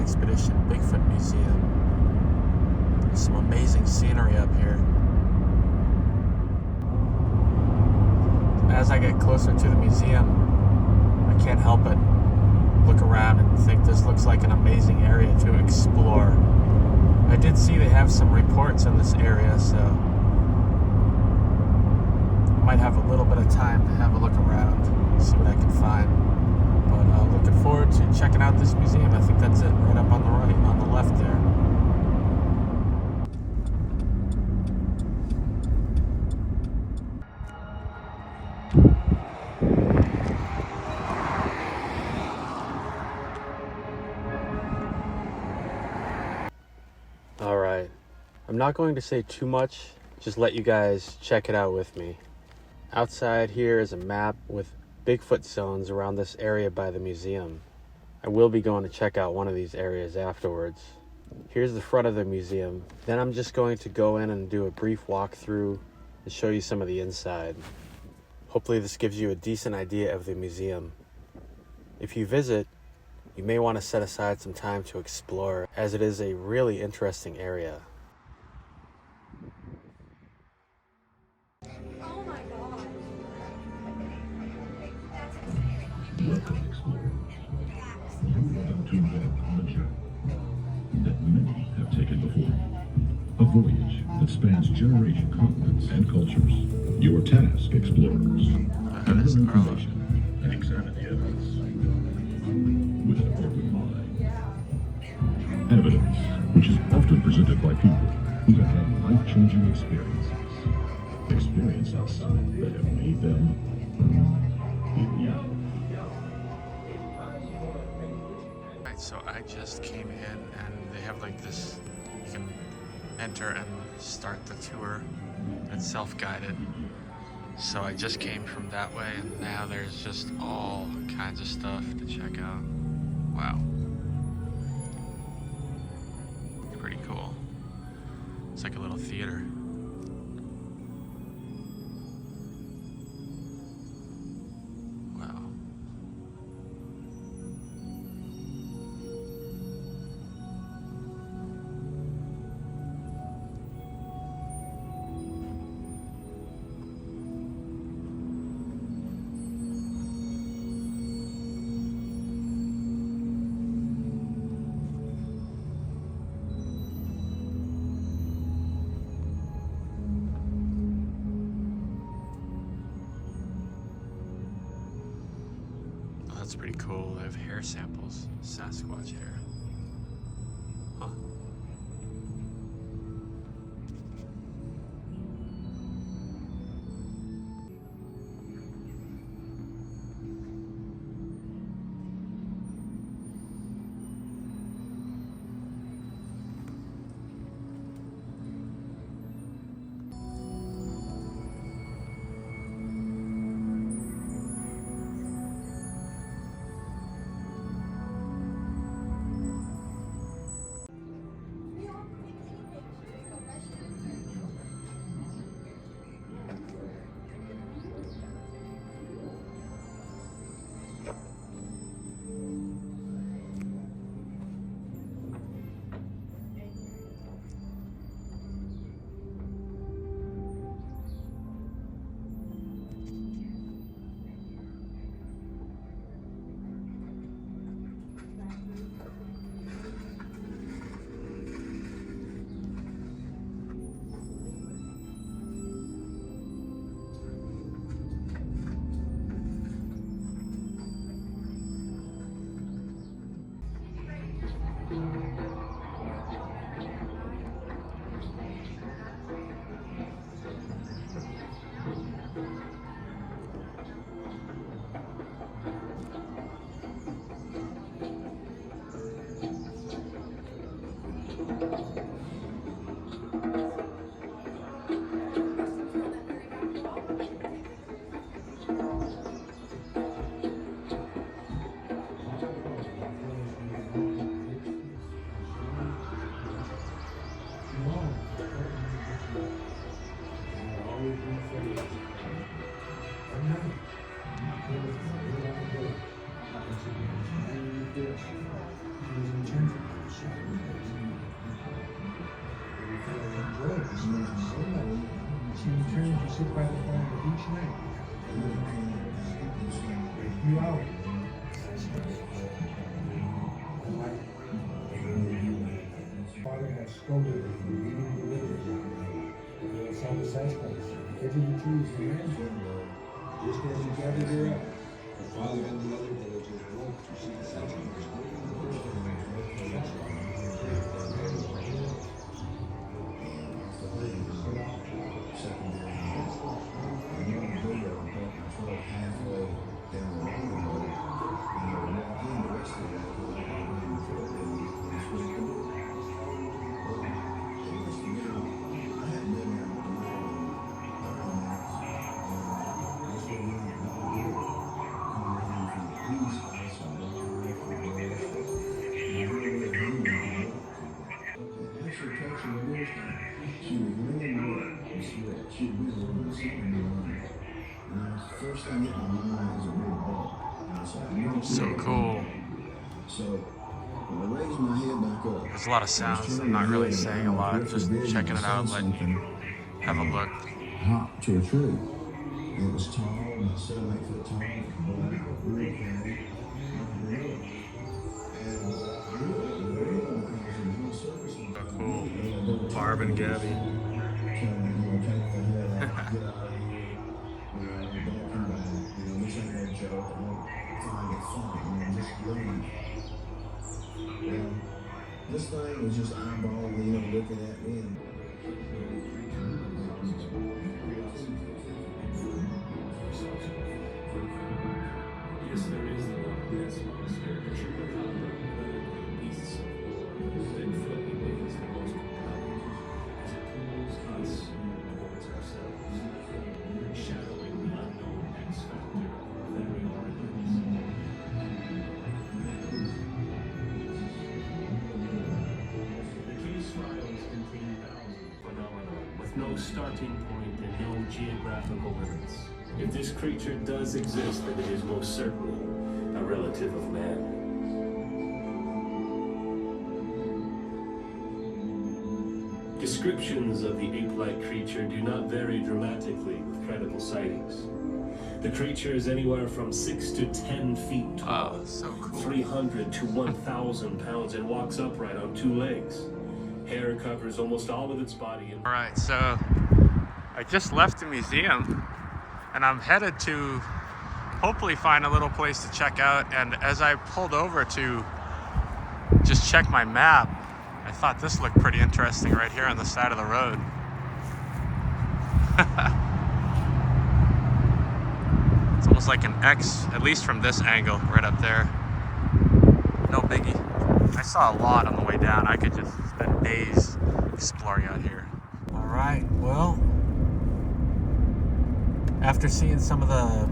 Expedition Bigfoot Museum. There's some amazing scenery up here. As I get closer to the museum, I can't help but look around and think this looks like an amazing area to explore. I did see they have some reports in this area, so I might have a little bit of time to have a look around, see what I can find. But looking forward to checking out this museum. I think that's it, right up on the right, on the left there. Alright, I'm not going to say too much, just let you guys check it out with me. Outside here is a map with Bigfoot zones around this area by the museum. I will be going to check out one of these areas afterwards. Here's the front of the museum. Then I'm just going to go in and do a brief walkthrough and show you some of the inside. Hopefully this gives you a decent idea of the museum. If you visit, you may want to set aside some time to explore, as it is a really interesting area. Welcome, explorer. You have to embark on a journey that many have taken before. A voyage that spans continents and cultures. Your task, explorers, gather information and examine the evidence with an open mind. Evidence which is often presented by people who have had life-changing experiences. Experiences that have made them immune. So I just came in and they have like this, you can enter and start the tour. It's self-guided. So I just came from that way and now there's just all kinds of stuff to check out. Wow. Pretty cool. It's like a little theater. That's pretty cool. They have hair samples, Sasquatch hair. Huh. She was enchanted. She returns to sit by the fire each night. A few hours. Father had scolded her for leaving the village. They saw the Sasquatch edge of the trees and ran for her. Just as he gathered her up, her father and the other villagers woke to see the Sasquatch. So cool. So when I raised my head back up, There's a lot of sounds. I'm not really saying a lot. Just checking it out, letting you have a look. Hop to a tree. It was tall, about 7 or 8 foot tall, black, real pretty. So cool. Barb and Gabby. This thing was just eyeballing me and looking at me. Yes, there is the this monster. Beasts of war. Bigfoot remains the most compelling as it pulls us towards ourselves, shadowing the unknown X factor of our very origins. The case files contain thousands of phenomena with no starting point and no geographical limits. If this creature does exist, then it is most certainly a relative of man. Descriptions of the ape-like creature do not vary dramatically with credible sightings. The creature is anywhere from 6 to 10 feet tall, Oh, so cool. 300 to 1,000 pounds, and walks upright on 2 legs. Hair covers almost all of its body. And Alright, so I just left the museum and I'm headed to hopefully find a little place to check out. And as I pulled over to just check my map, I thought this looked pretty interesting right here on the side of the road. It's almost like an X, at least from this angle, right up there. No biggie. I saw a lot on the way down. I could just spend days exploring out here. All right, well, after seeing some of the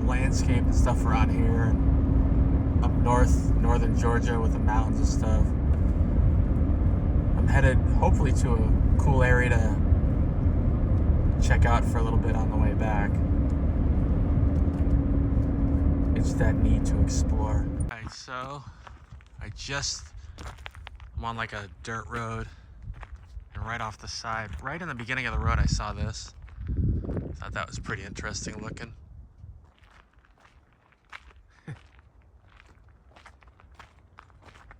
landscape and stuff around here, and up northern Georgia with the mountains and stuff, I'm headed hopefully to a cool area to check out for a little bit on the way back. It's that need to explore. Alright, so I'm on like a dirt road, and right off the side, right in the beginning of the road, I saw this. Thought that was pretty interesting looking.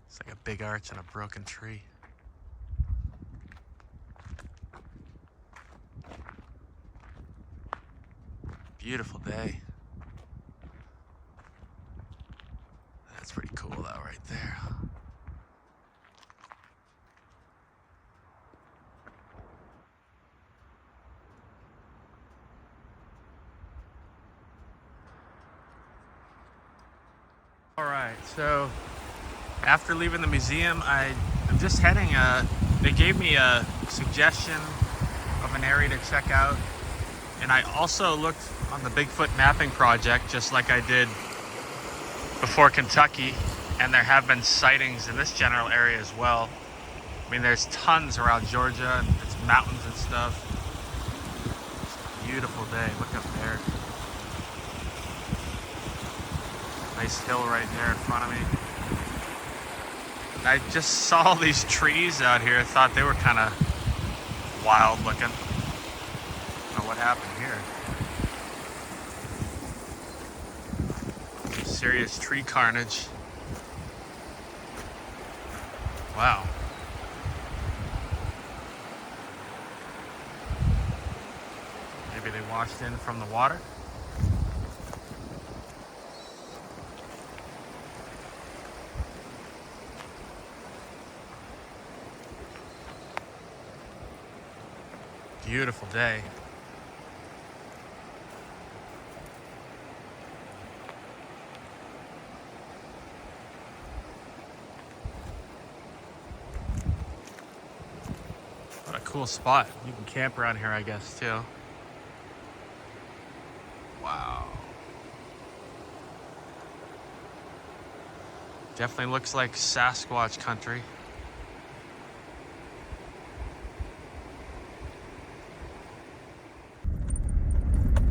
It's like a big arch and a broken tree. Beautiful day. That's pretty cool though, right there. All right, so after leaving the museum, I'm just heading, they gave me a suggestion of an area to check out. And I also looked on the Bigfoot mapping project, just like I did before Kentucky. And there have been sightings in this general area as well. I mean, there's tons around Georgia, and it's mountains and stuff. It's a beautiful day, look up there. Nice hill right there in front of me. I just saw these trees out here. I thought they were kind of wild looking. I don't know what happened here. Serious tree carnage. Wow. Maybe they washed in from the water. Beautiful day. What a cool spot. You can camp around here, I guess, too. Wow. Definitely looks like Sasquatch country.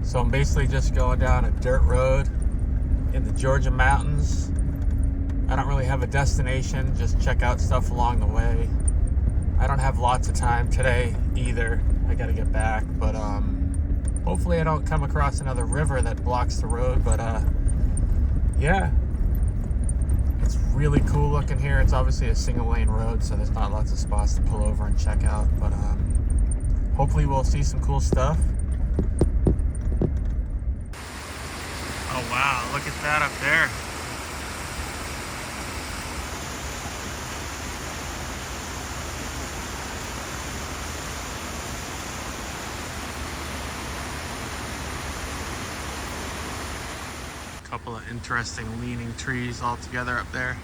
So I'm basically just going down a dirt road in the Georgia mountains. I don't really have a destination, just check out stuff along the way. I don't have lots of time today either. I gotta get back, but hopefully I don't come across another river that blocks the road, but yeah. It's really cool looking here. It's obviously a single lane road, so there's not lots of spots to pull over and check out, but hopefully we'll see some cool stuff. Oh wow, look at that up there. Couple of interesting leaning trees all together up there.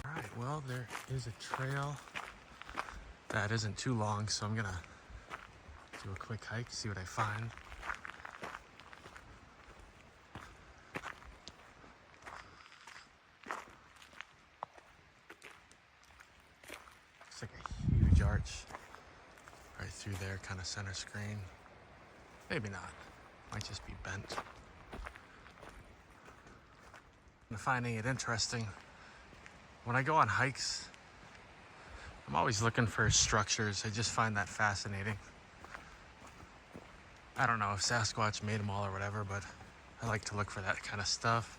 All right, well, there is a trail that isn't too long, so I'm gonna do a quick hike, see what I find. Looks like a huge arch right through there, kind of center screen. Maybe not, might just be bent. I'm finding it interesting. When I go on hikes, I'm always looking for structures. I just find that fascinating. I don't know if Sasquatch made them all or whatever, but I like to look for that kind of stuff.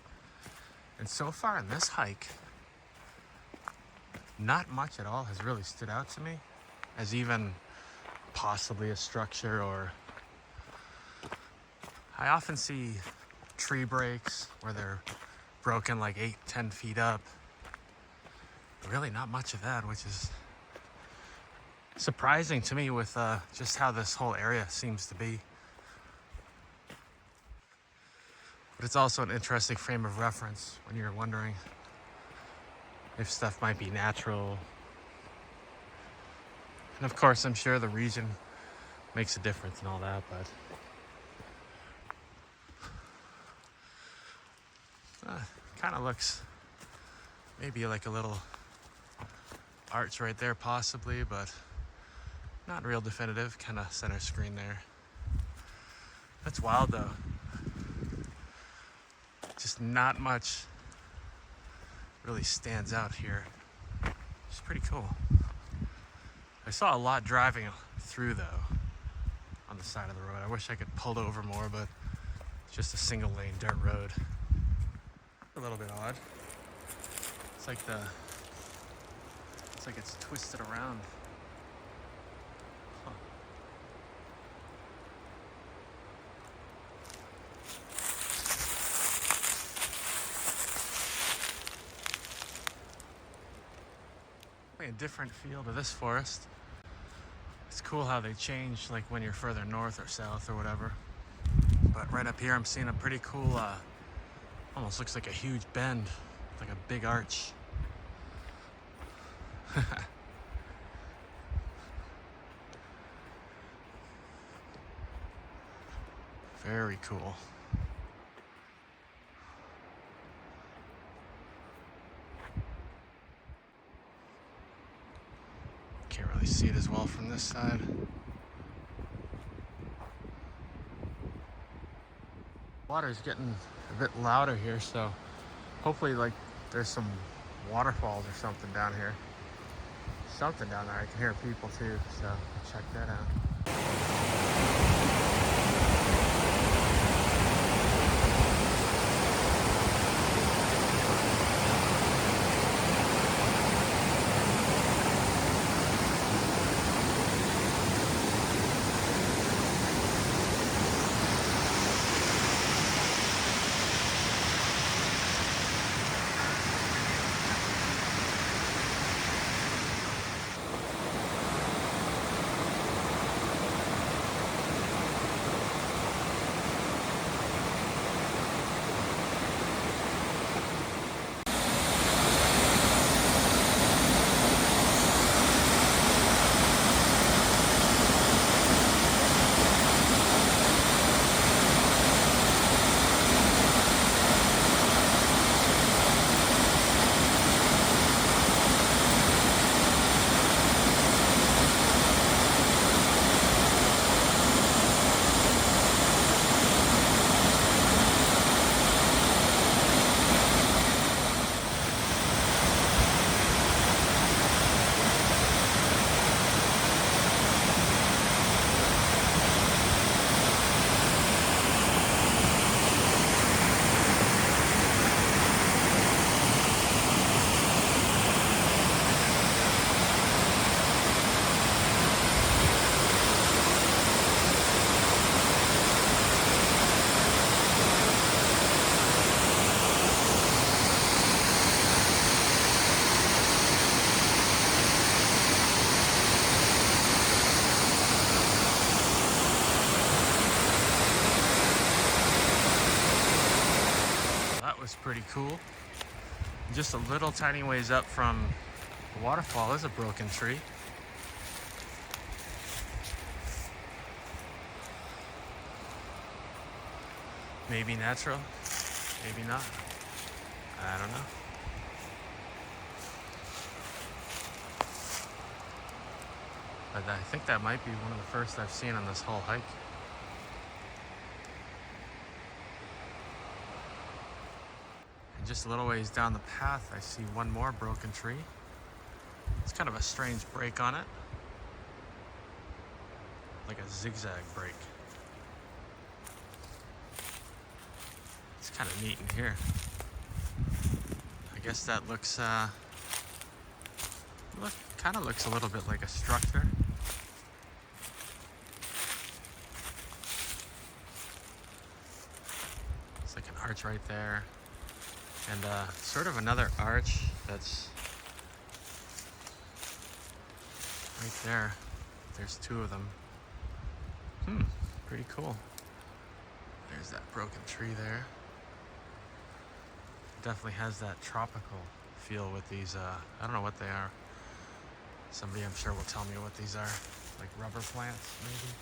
And so far in this hike, not much at all has really stood out to me as even possibly a structure, or I often see tree breaks where they're broken like 8-10 feet up. Really not much of that, which is surprising to me with just how this whole area seems to be. But it's also an interesting frame of reference when you're wondering if stuff might be natural. And of course, I'm sure the region makes a difference and all that, but kind of looks maybe like a little arch right there possibly, but not real definitive, kind of center screen there. That's wild though. Just not much really stands out here. It's pretty cool. I saw a lot driving through though on the side of the road. I wish I could pull over more, but it's just a single lane dirt road. A little bit odd. It's like it's twisted around. Huh. A different feel to this forest. It's cool how they change, like when you're further north or south or whatever. But right up here I'm seeing a pretty cool, almost looks like a huge bend, like a big arch. Very cool. Can't really see it as well from this side. Water's getting a bit louder here, so hopefully like There's some waterfalls or something down here. Something down there. I can hear people too, so check that out. Was pretty cool. Just a little tiny ways up from the waterfall is a broken tree. Maybe natural, maybe not. I don't know. But I think that might be one of the first I've seen on this whole hike. Just a little ways down the path, I see one more broken tree. It's kind of a strange break on it. Like a zigzag break. It's kind of neat in here. I guess that looks, kind of looks a little bit like a structure. It's like an arch right there. And sort of another arch that's right there. There's two of them. Pretty cool. There's that broken tree there. Definitely has that tropical feel with these, I don't know what they are. Somebody I'm sure will tell me what these are. Like rubber plants, maybe.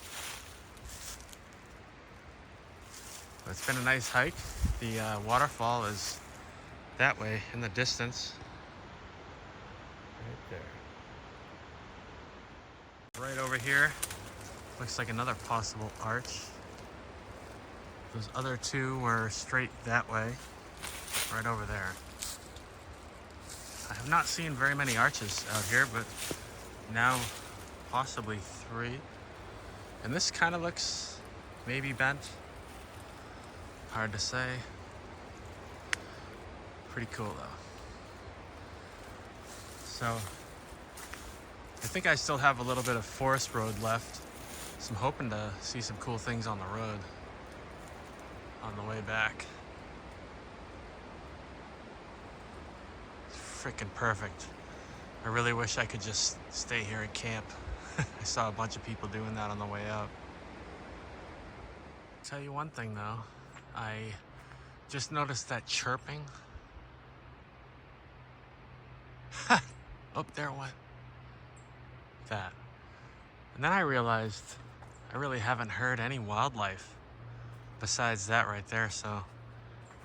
But it's been a nice hike. The waterfall is that way in the distance. Right there. Right over here. Looks like another possible arch. Those other two were straight that way. Right over there. I have not seen very many arches out here, but now possibly three. And this kind of looks maybe bent. Hard to say. Pretty cool though. So I think I still have a little bit of forest road left. So I'm hoping to see some cool things on the road on the way back. It's freaking perfect. I really wish I could just stay here and camp. I saw a bunch of people doing that on the way up. Tell you one thing though, I just noticed that chirping. Oh, there it went. That. And then I realized I really haven't heard any wildlife besides that right there, so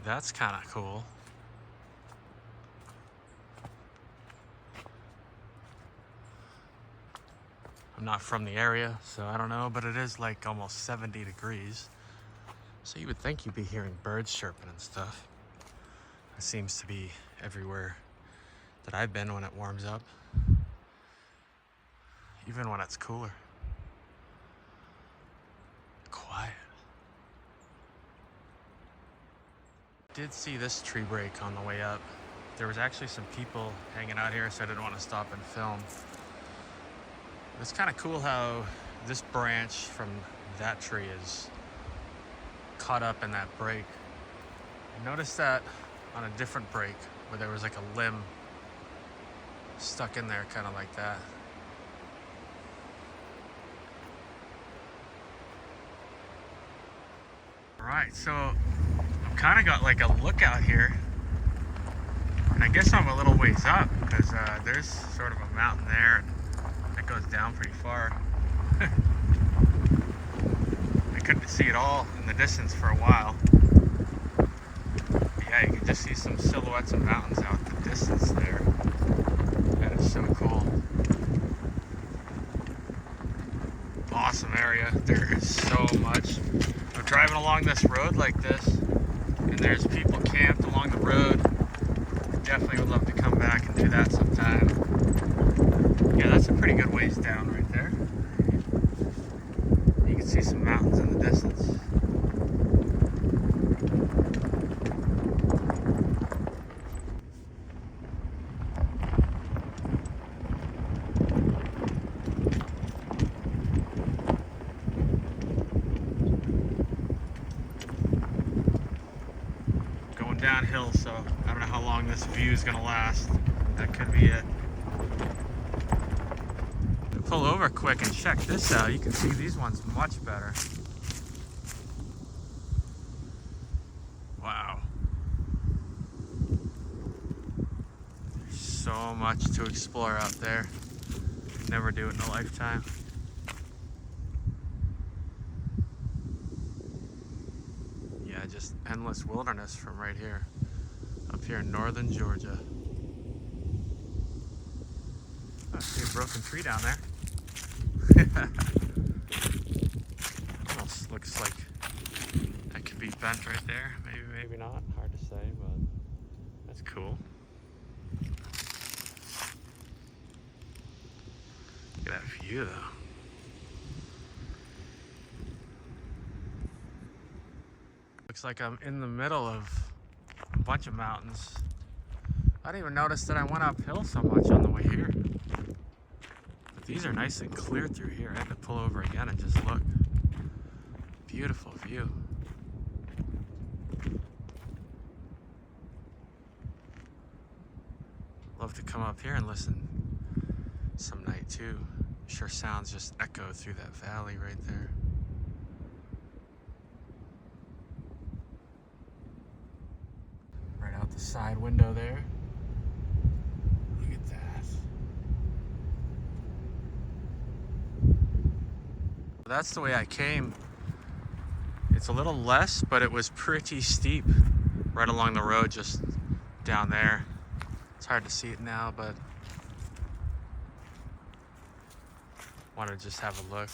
that's kind of cool. I'm not from the area, so I don't know, but it is like almost 70 degrees. So you would think you'd be hearing birds chirping and stuff. It seems to be everywhere that I've been when it warms up, even when it's cooler. Quiet. Did see this tree break on the way up. There was actually some people hanging out here, so I didn't want to stop and film. It's kind of cool how this branch from that tree is caught up in that break. I noticed that on a different break where there was like a limb stuck in there, kind of like that. Alright, so I've kind of got like a lookout here, and I guess I'm a little ways up because there's sort of a mountain there that goes down pretty far. I couldn't see it all in the distance for a while. Yeah, you can just see some silhouettes of mountains out in the distance there. That is so cool. Awesome area. There is so much. I'm driving along this road like this, and there's people camped along the road. Definitely would love to come back and do that sometime. Yeah, that's a pretty good ways down right there. You can see some mountains in the distance. Going downhill, so I don't know how long this view is gonna last. That could be it. Pull over quick and check this out. You can see these ones much better. Wow. There's so much to explore out there. Never do it in a lifetime. Yeah, just endless wilderness from right here. Up here in northern Georgia. I see a broken tree down there. Almost looks like that could be bent right there. Maybe, maybe not. Hard to say, but that's cool. Look at that view, though. Looks like I'm in the middle of a bunch of mountains. I didn't even notice that I went uphill so much on the way here. But these are nice and clear through here. I had to pull over again and just look. Beautiful view. Love to come up here and listen some night too. Sure sounds just echo through that valley right there. Right out the side window there. Look at that. That's the way I came. It's a little less, but it was pretty steep right along the road just down there. It's hard to see it now, but wanted to just have a look.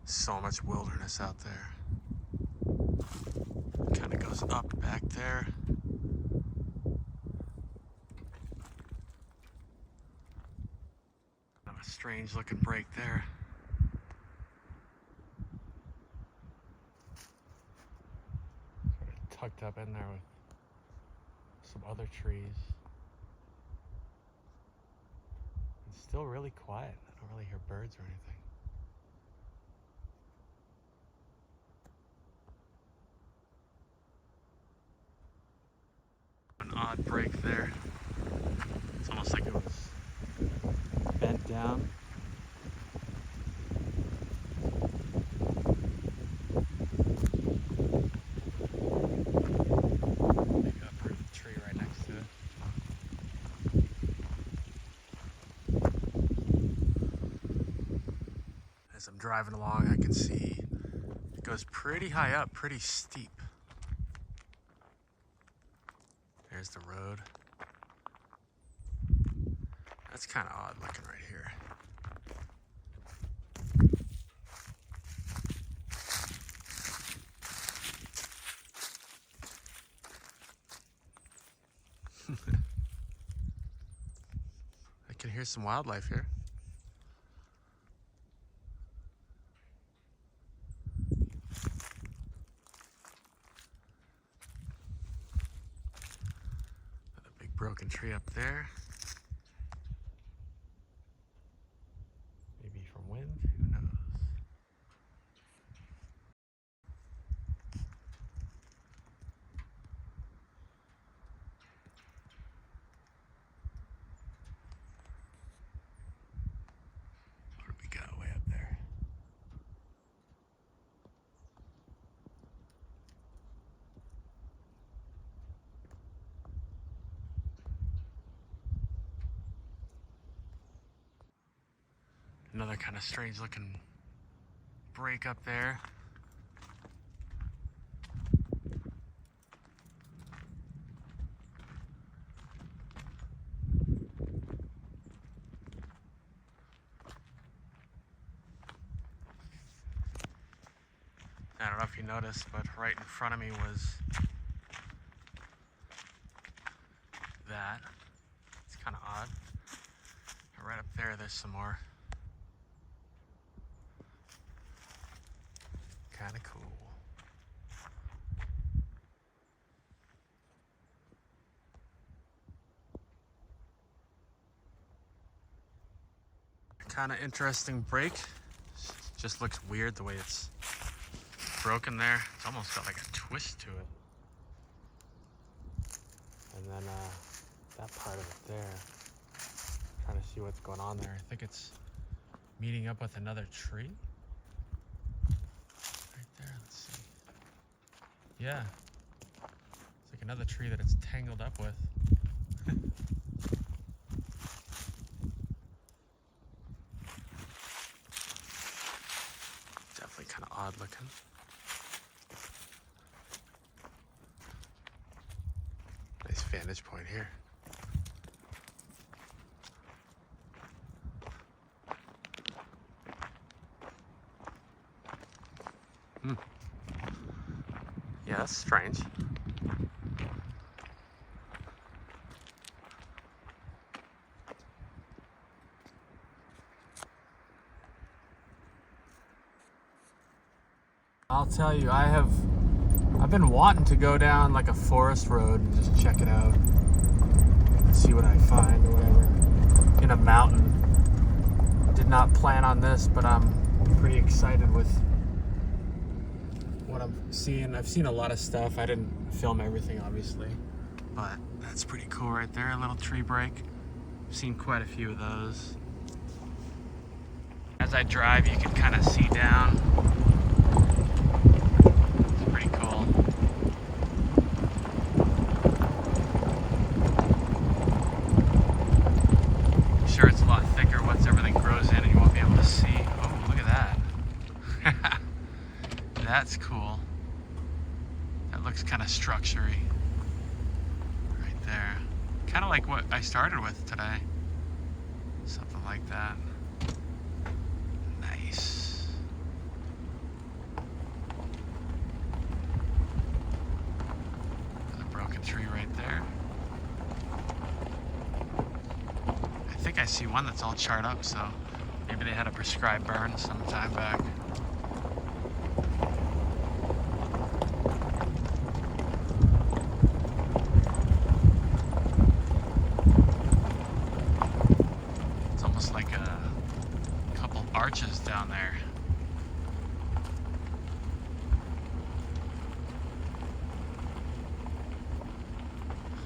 So much wilderness out there. Kind of goes up back there. Kind of a strange looking break there. Sort of tucked up in there with some other trees. It's still really quiet. I don't really hear birds or anything. An odd break there. It's almost like it was bent down. Maybe uprooted the tree right next to it. As I'm driving along, I can see it goes pretty high up, pretty steep. There's the road. That's kind of odd looking right here. I can hear some wildlife here. Another big broken tree up there. Maybe from wind, who knows? What do we got way up there? Another kind of strange looking break up there. I don't know if you noticed, but right in front of me was that. It's kind of odd. And right up there, there's some more. Kind of cool. Kind of interesting break. Just looks weird the way it's broken there. It's almost got like a twist to it. And then that part of it there. Trying to see what's going on there. I think it's meeting up with another tree. Right there, let's see. Yeah. It's like another tree that it's tangled up with. Definitely kind of odd looking. Nice vantage point here. Yeah, that's strange. I'll tell you, I've been wanting to go down like a forest road and just check it out and see what I find or whatever in a mountain. Did not plan on this, but I'm pretty excited with what I'm seeing. I've seen a lot of stuff. I didn't film everything, obviously, but that's pretty cool right there. A little tree break. I've seen quite a few of those. As I drive, you can kind of see down. It's pretty cool. I'm sure it's a lot thicker once everything grows in and you won't be able to see. Oh, look at that. That's cool. That looks kind of structure-y. Right there. Kind of like what I started with today. Something like that. Nice. There's a broken tree right there. I think I see one that's all charred up, so maybe they had a prescribed burn some time back. Arches down there.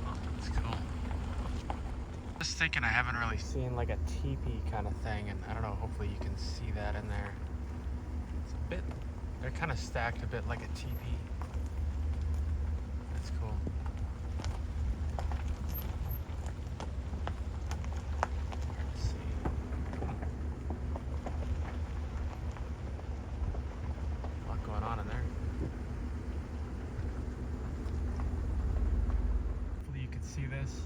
Oh, that's cool. Just thinking, I haven't really seen like a teepee kind of thing, and I don't know, hopefully you can see that in there. It's a bit, they're kind of stacked a bit like a teepee. That's cool. See this?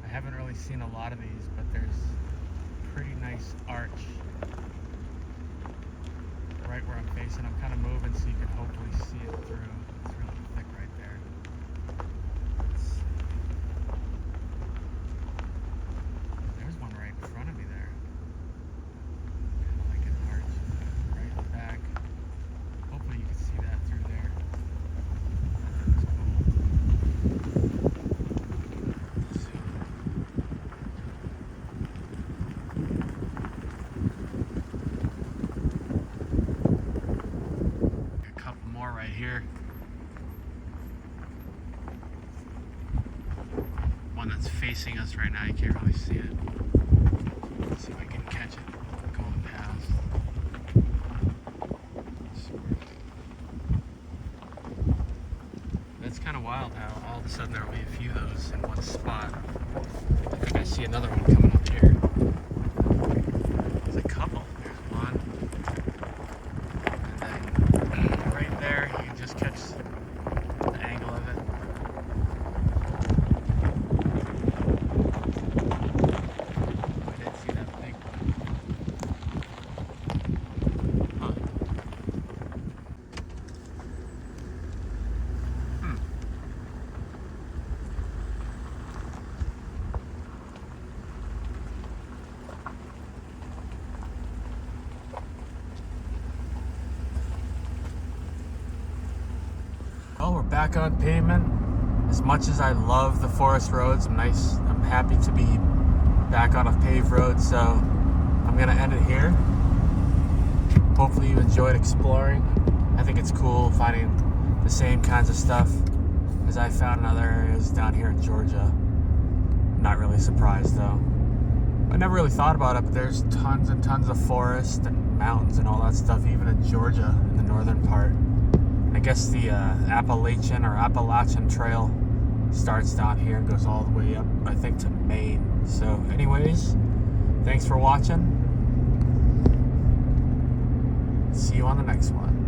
I haven't really seen a lot of these, but there's pretty nice arch right where I'm facing. I'm kind of moving so you can hopefully see it through. It's really thick right there. Let's see. There's one right in front of me there. Kind of like an arch right in the back. Hopefully you can see that through there. That's cool. Let's see. A couple more right here. One that's facing us right now, you can't really see it. Let's see if I can catch it going past. That's kind of wild how all of a sudden there will be a few of those in one spot. I think I see another one coming up here. There's a couple. There's one. And then right there, you can just catch the angle of it. I didn't see that big one. Huh. Well, we're back on pavement. As much as I love the forest roads, I'm happy to be back on a paved road, so I'm gonna end it here. Hopefully you enjoyed exploring. I think it's cool finding the same kinds of stuff as I found in other areas down here in Georgia. Not really surprised though. I never really thought about it, but there's tons and tons of forest and mountains and all that stuff, even in Georgia, in the northern part. I guess the Appalachian Trail starts down here and goes all the way up, I think, to Maine. So anyways, thanks for watching. See you on the next one.